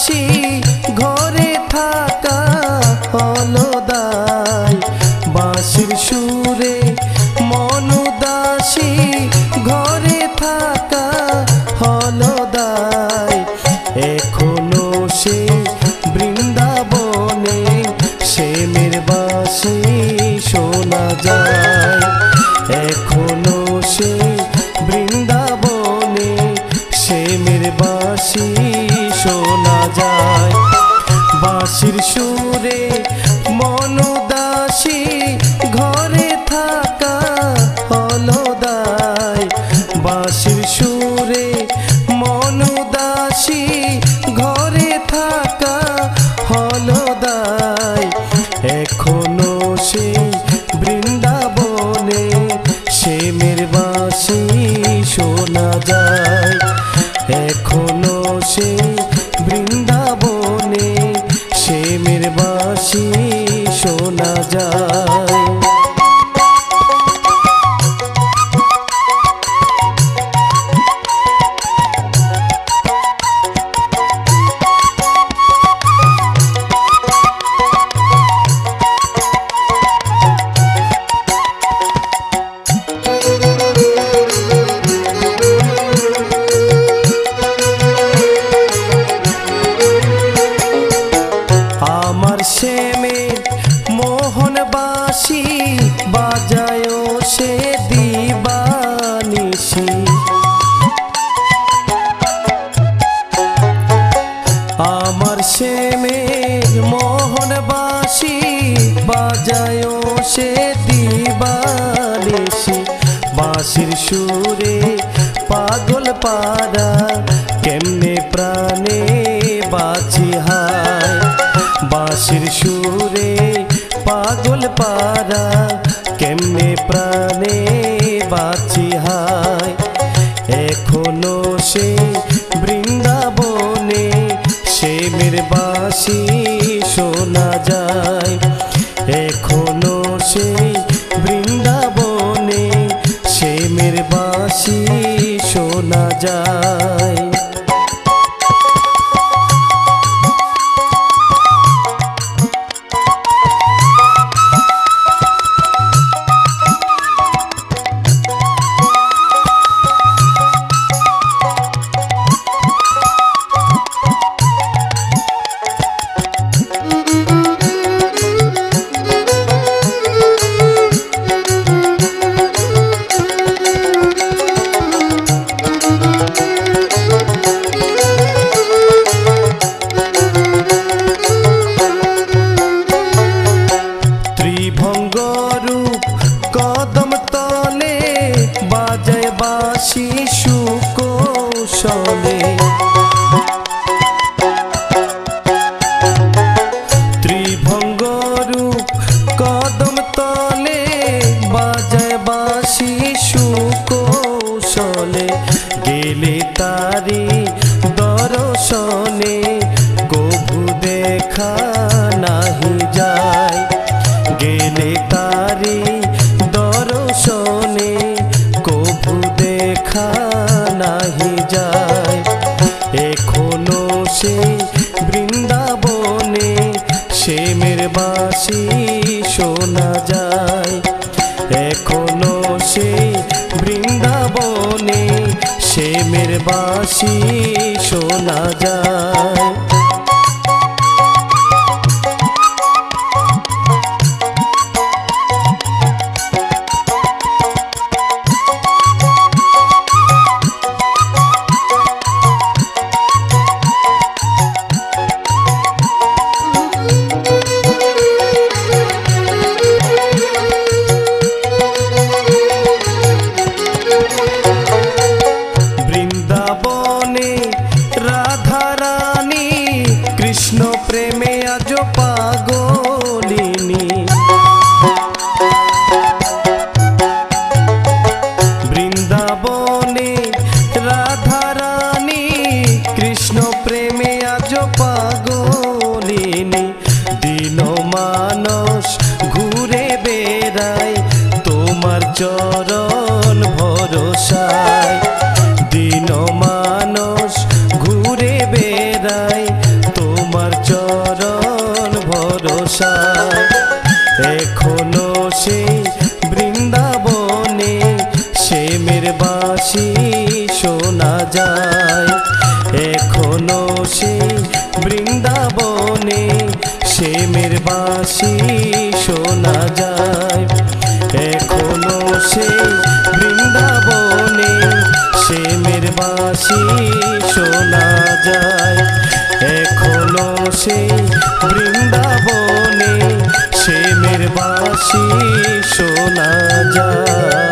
দাসী ঘরে থাকা হলো দায় বাঁশির সুরে মন উদাসী ঘরে থাকা হলো দায় এখনো সে বৃন্দাবনে শ্যামের বাঁশি শোনা যায় এখনো সে বৃন্দাবনে শ্যামের বাঁশি শোনা যায় বাঁশির সুরে মন উদাসী ঘরে থাকা হলো দায় বাঁশির সুরে মন উদাসী ঘরে থাকা হলো দায় এখনো সে বৃন্দাবনে শ্যামের বাঁশি শোনা যায় এখনো সে বৃন্দাবনে শ্যামের বাঁশি শোনা যায় আমার শ্যামের মোহন বাঁশি বাজায় সে দিবানিশি আমার শ্যামের মোহন বাঁশি বাজায় সে দিবানিশি বাঁশির সুরে পাগল পারা কেমনে প্রাণে বাঁচি হায় বাঁশির সুরে পাগল পারা কেমনে প্রাণে বাঁচি হায় এখনো সে বৃন্দাবনে শ্যামের বাঁশি শোনা যায় এখনো সে বৃন্দাবনে শ্যামের বাঁশি শোনা যায় ত্রিভঙ্গরূপ কদম তলে বাজায় বাঁশি সুকৌশলে ত্রিভঙ্গরূপ কদম তলে বাজায় বাঁশি সুকৌশলে গেলে তারি দর্শনে কভু দেখা নাহি যায় গেলে তারি দর্শনে কভু দেখা নাহি যায় এখনো সে বৃন্দাবনে শ্যামের বাঁশি শোনা যায় এখনো সে বৃন্দাবনে শ্যামের বাঁশি শোনা যায় বৃন্দাবনে রাধা রানী সেই বৃন্দাবনে শ্যামের বাঁশি শোনা যায়। এখনো সেই বৃন্দাবনে শ্যামের বাঁশি শোনা যায়। এখনো সেই বৃন্দাবনে শ্যামের বাঁশি শোনা যায়।